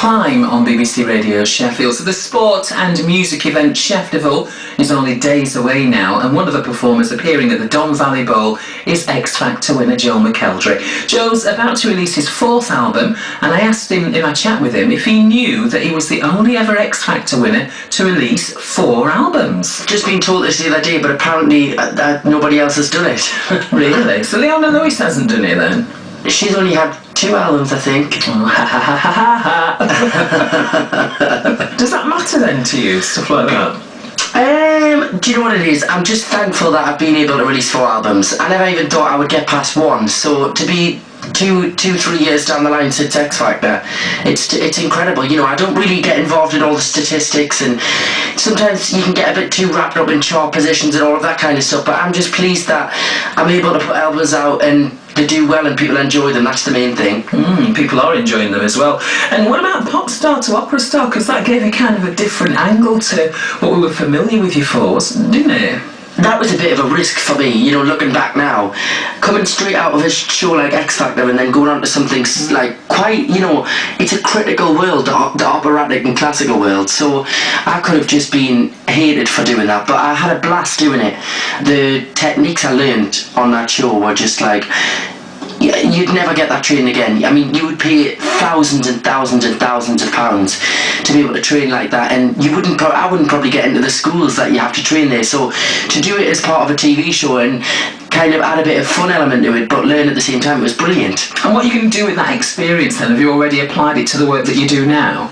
Climb on BBC Radio Sheffield. So the sport and music event Sheffield is only days away now, and one of the performers appearing at the Don Valley Bowl is X Factor winner Joe McElderry. Joe's about to release his fourth album, and I asked him in my chat with him if he knew that he was the only ever X Factor winner to release 4 albums. Just been told this the other day, but apparently nobody else has done it. Really? So Leona Lewis hasn't done it then? She's only had 2 albums, I think. Oh, Does that matter then to you, stuff like that? Do you know what it is? I'm just thankful that I've been able to release 4 albums. I never even thought I would get past 1, so to be 2-3 years down the line since X Factor, it's incredible. You know, I don't really get involved in all the statistics, and sometimes you can get a bit too wrapped up in chart positions and all of that kind of stuff, but I'm just pleased that I'm able to put albums out and they do well and people enjoy them. That's the main thing. People are enjoying them as well. And what about pop star to opera star? Because that gave you kind of a different angle to what we were familiar with you for, didn't it? That was a bit of a risk for me, you know, looking back now. Coming straight out of a show like X Factor and then going on to something like quite, you know, it's a critical world, the operatic and classical world, so I could have just been hated for doing that, but I had a blast doing it. The techniques I learned on that show were just like, you'd never get that training again. I mean, you would pay thousands and thousands and thousands of pounds to be able to train like that, and I wouldn't probably get into the schools that you have to train there. So to do it as part of a TV show and kind of add a bit of fun element to it but learn at the same time, it was brilliant. And what are you going to do with that experience then? Have you already applied it to the work that you do now?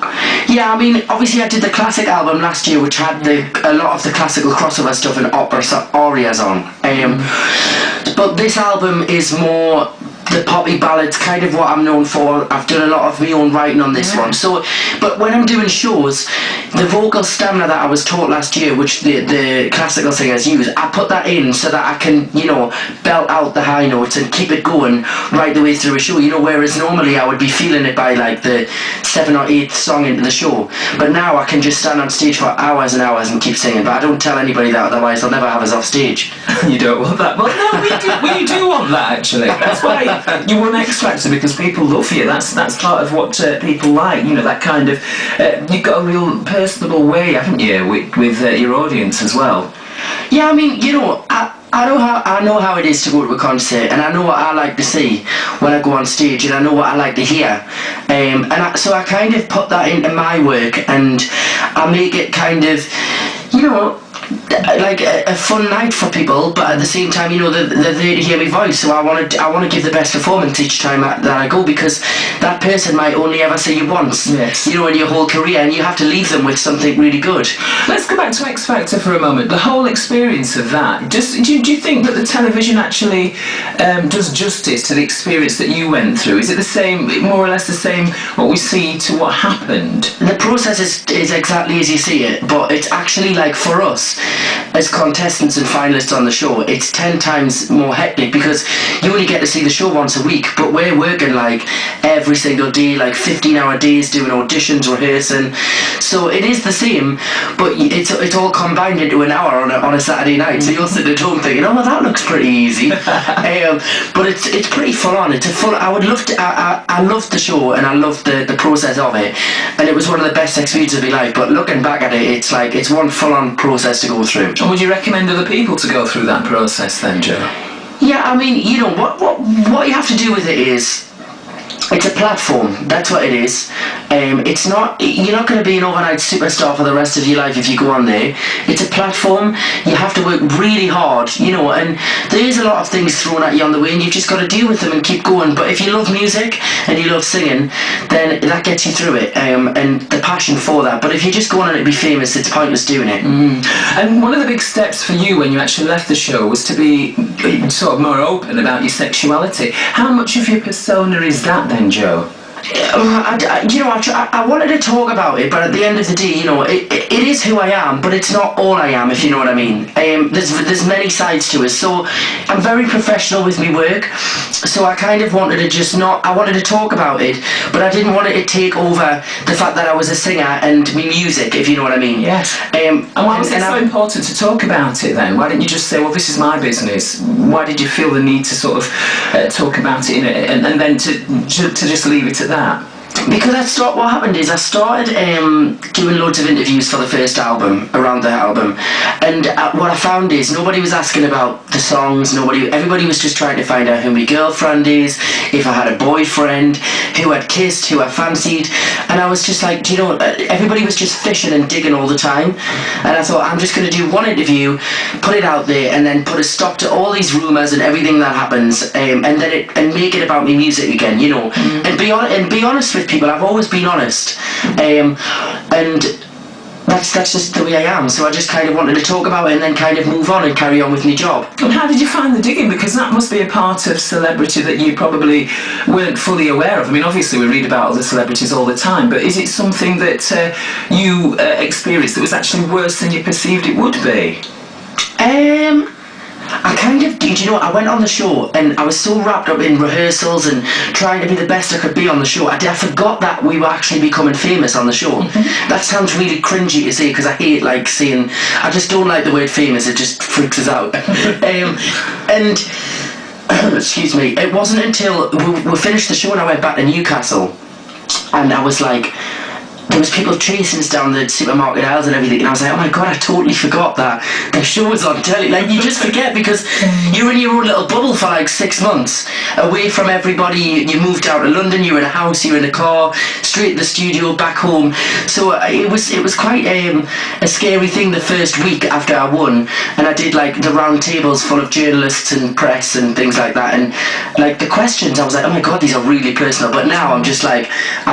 Yeah, I mean, obviously I did the classic album last year, which had a lot of the classical crossover stuff and opera arias on. But this album is more the poppy ballads, kind of what I'm known for. I've done a lot of my own writing on this one. So, but when I'm doing shows, the vocal stamina that I was taught last year, which the classical singers use, I put that in so that I can, you know, belt out the high notes and keep it going right the way through a show, you know, whereas normally I would be feeling it by like the 7th or 8th song into the show. But now I can just stand on stage for hours and hours and keep singing, but I don't tell anybody that, otherwise they'll never have us off stage. You don't want that? Well, no, we do want that, actually. That's why you won X Factor, because people love you. That's part of what people like, you know, that kind of you've got a real personable way, haven't you, with your audience as well. Yeah, I mean, you know, I know how it is to go to a concert, and I know what I like to see when I go on stage, and I know what I like to hear, so I kind of put that into my work, and I make it kind of, you know, like a fun night for people, but at the same time, you know, they're there to hear my voice, so I want to give the best performance each time that I go, because that person might only ever see you once, you know, in your whole career, and you have to leave them with something really good. Let's go back to X Factor for a moment. The whole experience of that, do you think that the television actually does justice to the experience that you went through? Is it the same, more or less the same, what we see to what happened? The process is exactly as you see it, but it's actually, like, for us as contestants and finalists on the show, it's 10 times more hectic, because you only get to see the show once a week, but we're working like every single day, like 15-hour days, doing auditions, rehearsing. So it is the same, but it's all combined into an hour on a Saturday night. So you're sitting at home thinking, oh, well, that looks pretty easy. But it's pretty full on. It's a full. I would love to. I loved the show, and I loved the process of it, and it was one of the best experiences of my life. But looking back at it, it's like it's one full on process to go through. And would you recommend other people to go through that process then, Joe? Yeah, I mean, you know, what you have to do with it is, it's a platform. That's what it is. It's not. You're not going to be an overnight superstar for the rest of your life if you go on there. It's a platform. You have to work really hard, you know. And there is a lot of things thrown at you on the way, and you've just got to deal with them and keep going. But if you love music and you love singing, then that gets you through it. And the passion for that. But if you just go on and be famous, it's pointless doing it. And one of the big steps for you when you actually left the show was to be sort of more open about your sexuality. How much of your persona is that then, Joe? I wanted to talk about it, but at the end of the day, you know, it is who I am, but it's not all I am, if you know what I mean. There's many sides to it, so I'm very professional with my work, so I kind of wanted to I wanted to talk about it, but I didn't want it to take over the fact that I was a singer and my music, if you know what I mean. Yes. And why was it so important to talk about it then? Why didn't you just say, well, this is my business? Why did you feel the need to sort of talk about it and then to just leave it at that? Because what happened is I started doing loads of interviews for the first album, around the album, and what I found is nobody was asking about the songs, everybody was just trying to find out who my girlfriend is, if I had a boyfriend, who I'd kissed, who I fancied, and I was just like, everybody was just fishing and digging all the time, and I thought, I'm just going to do one interview, put it out there, and then put a stop to all these rumours and everything that happens, and make it about me music again, and be honest with people. I've always been honest, and that's just the way I am. So I just kind of wanted to talk about it and then kind of move on and carry on with my job. And how did you find the digging? Because that must be a part of celebrity that you probably weren't fully aware of. I mean, obviously we read about other celebrities all the time, but is it something that you experienced that was actually worse than you perceived it would be? I kind of, I went on the show and I was so wrapped up in rehearsals and trying to be the best I could be on the show. I forgot that we were actually becoming famous on the show. That sounds really cringy to say because I hate saying, I just don't like the word famous, it just freaks us out. And excuse me, it wasn't until we finished the show and I went back to Newcastle and I was like, there was people chasing us down the supermarket aisles and everything, and I was like, oh my god, I totally forgot that the show was on telly. You just forget because you're in your own little bubble for 6 months, away from everybody. You moved out to London, you're in a house, you're in a car, straight to the studio, back home. So it was quite a scary thing the first week after I won, and I did the round tables full of journalists and press and things like that, and the questions, I was like, oh my god, these are really personal. But now I'm just I've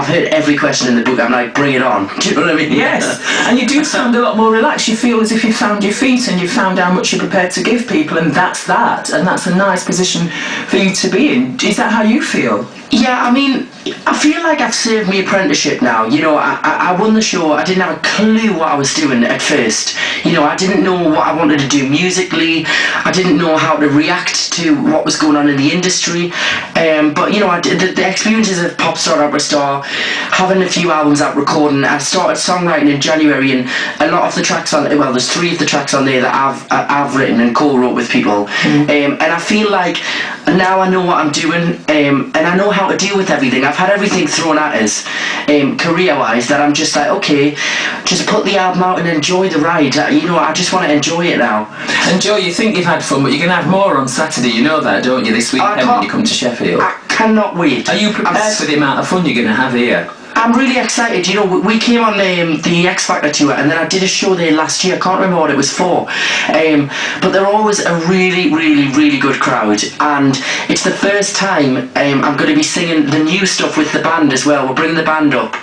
heard every question in the book, I'm like, bring it on. Do you know what I mean? Yes. And you do sound a lot more relaxed. You feel as if you found your feet and you found how much you're prepared to give people, and that's that. And that's a nice position for you to be in. Is that how you feel? Yeah, I mean, I feel like I've served my apprenticeship now. I won the show. I didn't have a clue what I was doing at first. I didn't know what I wanted to do musically. I didn't know how to react to what was going on in the industry. But the experiences of pop star, opera star, having a few albums out, recording. I started songwriting in January, and a lot of the tracks there's 3 of the tracks on there that I've written and co-wrote with people. And I feel like now I know what I'm doing, and I know how to deal with everything. I've had everything thrown at us, career-wise, that I'm just okay, just put the album out and enjoy the ride. I just want to enjoy it now. And Joe, you think you've had fun, but you're going to have more on Saturday, you know that, don't you, this weekend when you come to Sheffield? I cannot wait. Are you prepared for the amount of fun you're going to have here? I'm really excited. We came on the X Factor tour, and then I did a show there last year. I can't remember what it was for, but they're always a really, really, really good crowd, and it's the first time I'm going to be singing the new stuff with the band as well. We're bringing the band up,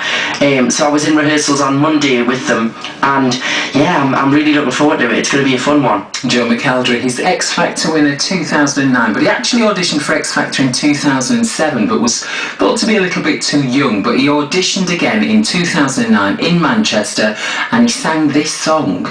so I was in rehearsals on Monday with them, and yeah, I'm really looking forward to it. It's going to be a fun one. Joe McElderry, he's the X Factor winner 2009, but he actually auditioned for X Factor in 2007, but was thought to be a little bit too young. But he auditioned again in 2009 in Manchester, and he sang this song.